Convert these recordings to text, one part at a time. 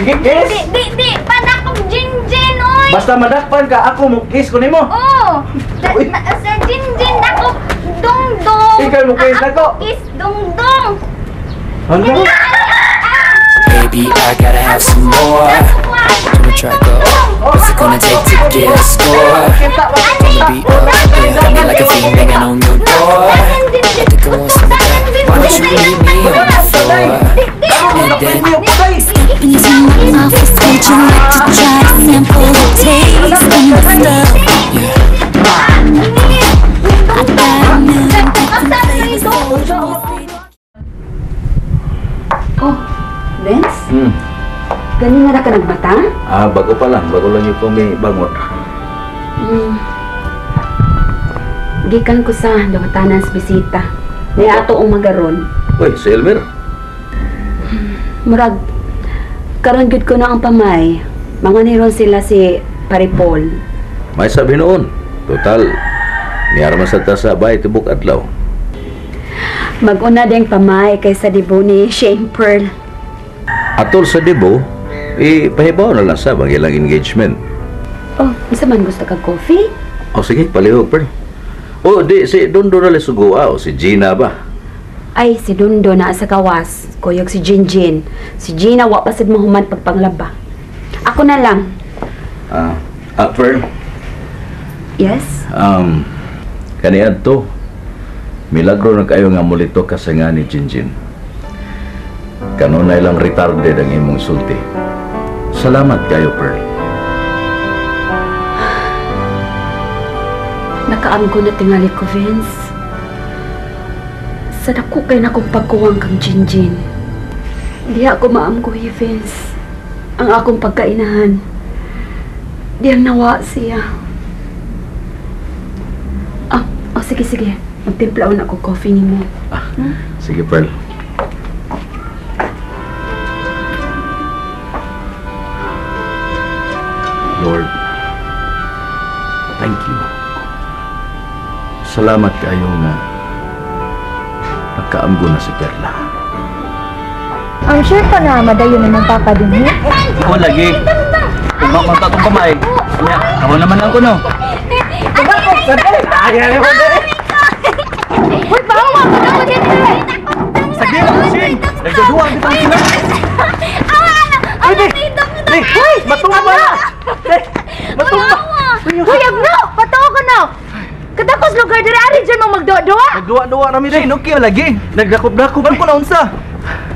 Sige, kiss. Di, padakop Jinjin, oy. Basta madakpan ka, ako mo kiss ko nimo. Oh, sa Jinjin ako dong-dong. Ikaw mo kiss ako. Kiss dong-dong. Ano? Baby, I gotta have some more. Turn the track up. What's it gonna take to get a score? Baby, yeah, got me like a fiend banging on your door. I think I want some of that. Why don't you leave me on the floor? And then Into my mouth, would you like to try to sample the taste of the stuff? yeah. I got a million different flavors. Oh, Vince? Ganun na ka nagbata? Bago pa lang. Bago lang yung bangot. Gikan ko sa lawatanan sa bisita. May ato ang magaron. Uy, si Elmer. Murag, karon gud ko na ang pamay. Manganiron sila si Paripol. May sabi noon. Total, niyarma sa tasabay tibok adlaw. Mag-una ding pamay kaysa dibo ni Shane Pearl. Atol sa debo, pahibaw na lang sa ilang engagement. Oh, isa man gusto kag coffee? O sige, palihog, Pearl. O, di, si Dondo na lisugua o si Gina ba? Ay, si Dundo na sa kawas. Kuyog si Jinjin. Si Gina, wa pa sad mahuman pagpanglaba. Ako na lang. Pearl, Yes? kaniad to. Milagro na kayo nga mulito kasanga ni Jinjin. Kanunay lang retarded ang imong sulti. Salamat kayo, Pearl. Nakaamgo na tingali ko, Vince. Sa dako kay na kong pagkuwang kang Jinjin. Di ako maamgoy, Vince. Ang akong pagkainahan. Di ang nawa siya. Sige. Magtimplaon ako coffee ni mo. Sige, Pearl. Lord, thank you. Salamat kayo nga nagkaamgo na si Perla. I'm sure ka na madayon na ng papa din eh. Ako lagi. Kung makunta itong kamay. Kaya, ako naman lang ko no. Uy, bawa! Bawa din eh! Sige lang, Shing! Nagdaduwa kita ang sila! Uy! Matunga ba na? Matunga! Uy, agno! Patawa ka na! Katakos lugar dira ari dyan mo magduwa-duwa! Nagduwa-duwa kami rin. Okay, lagi. Nagdakop-dakop. Ano ko na unsa?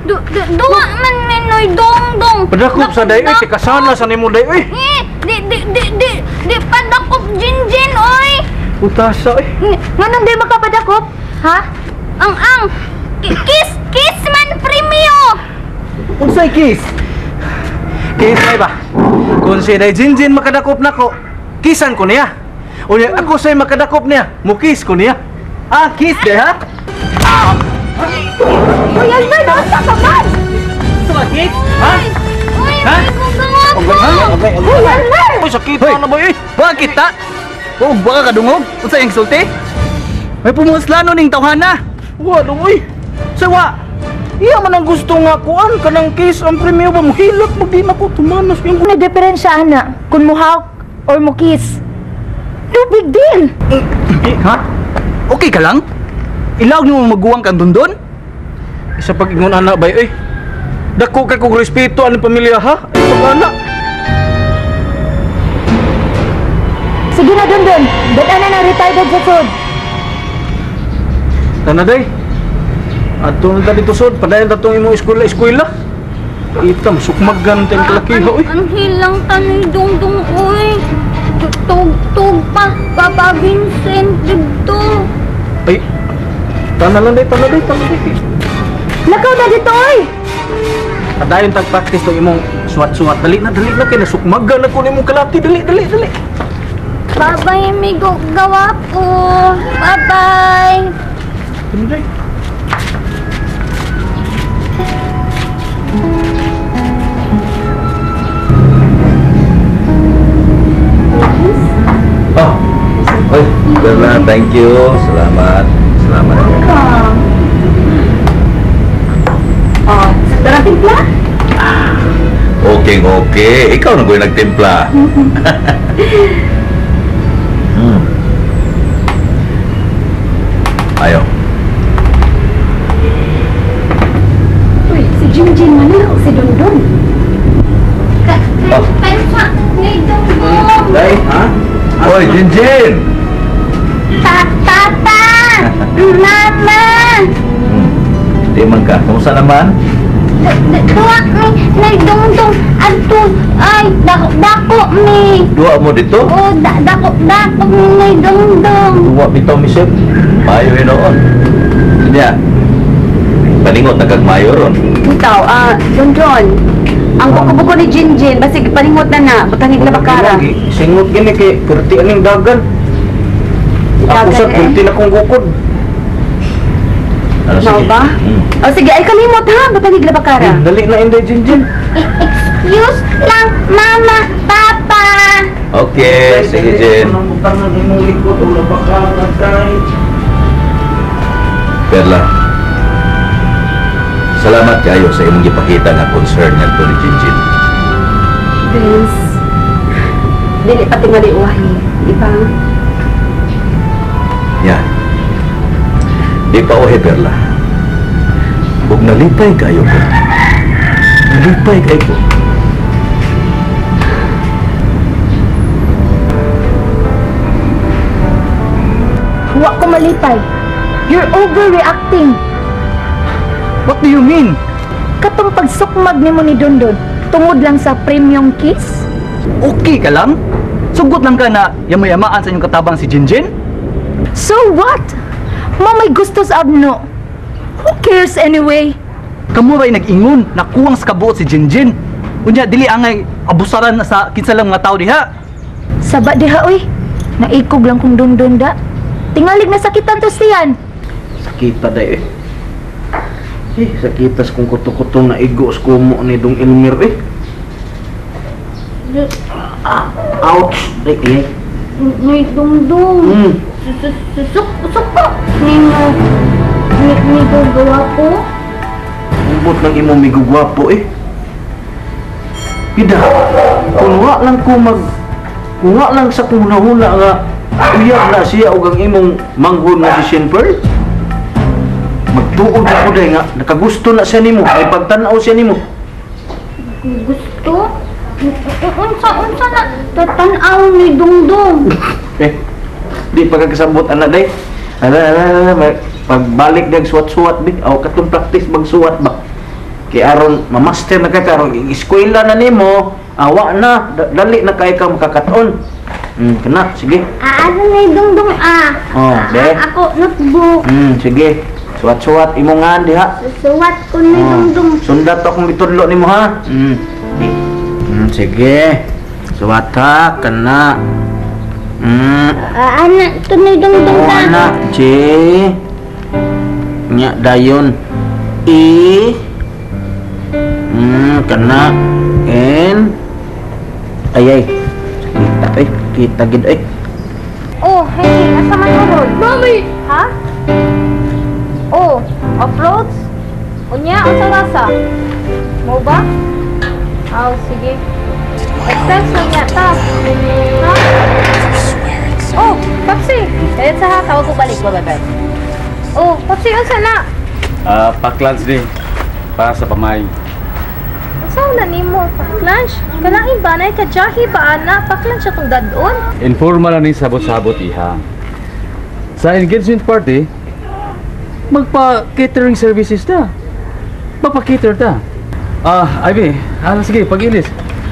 Duwa man menoy dong-dong! Padakop sa dayoy, tikasana sa nimo dayoy. Di padakop Jinjin, oy! Utasa eh. Nganong di makapadakop? Ha? Ang! Kiss man premio! Unsay kiss? Kiss ay ba? Kung siya na Jinjin makadakop na ko, kisan ko niya. O ako sa'y makadakop niya, mukis ko niya. Kiss de ha? Uy, Albert, nasa ka man! Sakit? Ha? Uy, Ha? okay. Uy, Albert! Uy, sakit na ba eh? Bakit ta? Oh, baka kadungog? Unsa yung sulti? May pumuslano ning tawhana. Wa dungoy. Sawa. Iya man ang gusto nga kuan kanang kiss ang premium ba mohilot mo di na ko tumanos yung Ano diferensya ana kung mo hawk or mo kiss? No big deal. ha? Okay ka lang? Ilaw niyo maguwang kang dundon? Isa pag-ingon anak bay eh. Dako kay kog respeto ang pamilya ha. Pag-anak. Sige na dun. Dala na retired sa food. Tanaday. Ato na dito sod, padayon tatong imong eskwela. Itam sukmagan tayong kalakiha oy. Ang hilang tanoy dong oy. Tug pa Papa Vincent dito. Ay. Tanaday. Lakaw na dito oy. Padayon tag practice tong imong suwat-suwat. Dali na kay nasukmagan ako nimong kalati. Dali. Bye-bye, amigo. Gawa po. Bye-bye. Tanaday. Oy, Berna, thank you. Salamat. Oh, darang timpla? Okay, okay. Ikaw na ko yung nagtimpla. Ayaw. Uy, si Jinjin mana o si Dondon? Pensa ni Dongdong. Day, ha? Hoy, Jinjin! Papa! Mama! Di man ka. Kamusta naman? Duwak ni Dongdong. Ato, ay, dako ni. Dua mo dito? Oh, dako ni Dongdong. Dua bitaw, Misep. Mayo yun noon. Sinya. Palingot na kag mayo ron. Ikaw, Dondon. Ang buko ni Jinjin, basig paningot na butangig na bakara. Singot gini kay kurti aning dagan. Ako sa kurti na kong gukod. Ano, Mau sige? ba? O sige, ay kalimot ha, butangig na bakara. Dali na Inday Jinjin. Excuse lang, Mama, Papa. Okay, sige, Jin. Anong butang ng imong likod o labaka na kay. Perla. Salamat kayo sa imong gipakita nga concern ngadto ni Jinjin. Vince, dili pati maliuwahi, di ba? Yan. Di pa ohe, Perla. Huwag nalipay kayo ko. Nalipay kayo ko. Huwag ko malipay. You're overreacting. What do you mean? Katong pagsukmag ni mo ni Dondon, tungod lang sa premium kiss? Okay ka lang? Sugot lang ka na yamayamaan sa inyong katabang si Jinjin? So what? May gusto sa abno. Who cares anyway? Kamu ray nag-ingon na kuwang sa kabuot si Jinjin. Unya dili angay abusaran na sa kinsa lang mga tao diha. Saba diha oy. Naikog lang kung Dondon da. Tingalig na sakitan to siyan. Sakita day eh. Sakitas kung kuto-kuto na igo sa kumo ni Dong Elmer eh. Ouch! Day eh. Ni Dongdong. Suko. Ni gagawa ko. Ubot lang imo migugwapo eh. Pida, kung wa lang ko kung wa lang sa kung huna nga uyab na siya og ang imong manghon nga si Shenper. Magtuod ako day nga nakagusto na siya nimo ay pagtan-aw siya nimo. Gusto? Unsa na tatanaw ni Dongdong. Di pagkakasabot ana day. Pagbalik dag suwat-suwat bi aw katong practice magsuwat ba. Kay aron mamaster na ka karon eskwela na nimo, awa na dali na kay ka makakaton. Kana sige. Ano ni Dongdong Oh, de. Ako notebook. Sige. Suwat-suwat imo nga diha. Suwat ko ni Dongdong. Sundat ako mitudlo nimo ha. Sige. Suwat ha kana. Anak to ni Dongdong Oh, anak J. Nya dayon I. Kana N. Ay. Kita gid ay. Oh, hey, asa man urod? Mami! Ha? Oh, uploads? Unya, asa rasa? Mo ba? Oh, sige. Extension niya, ta. Ha? Oh, Papsi! Kaya sa ha, tawag ko balik ba, bebe? Oh, Papsi, asa na? Paklans din. Para sa pamay. Saan na ni mo? Lunch? Kalain ba na? Kajahi ba, ana? Paklan siya tong dadon? Informal na ni sabot-sabot iha. Sa engagement party, magpa-catering services na. Magpa-cater ta. Ivy, sige, pag-ilis.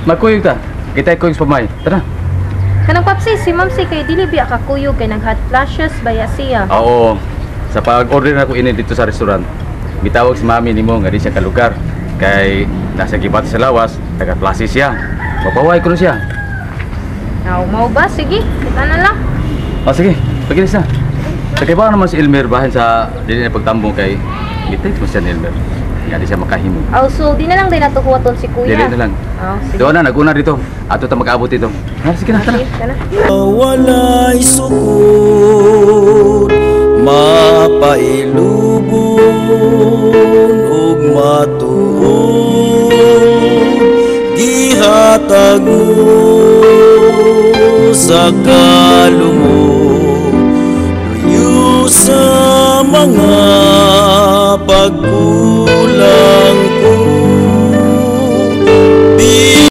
Magkuyog ta. Kita kuyog sa pamay. Tara. Kanang Papsi, si Ma'am si kay dili biya ka kuyog kay nag-hot flashes baya siya. Oo. Sa pag-order na ko ini dito sa restaurant, mitawag si mami ni mo nga di siya kalugar. Kay nasa gibat sa lawas, taga-klase siya. Mapaway ko na siya. Mau ba? Sige, kita na lang. Sige, pag-ilis na. Sakay ba naman si Elmer bahin sa dili na pagtambong kay gitay mo siya ni Elmer. Nga di siya makahimo. So di na lang din natukuwaton si Kuya. Dili na lang. Sige. Doon na, nag-una dito. Ato ta mag-abot dito. Sige na, tara. Sige, tara. Walay sukod, mapailubon ug matuod, Ihatag mo sa kalumog, luyo sa mga pagkulang ko.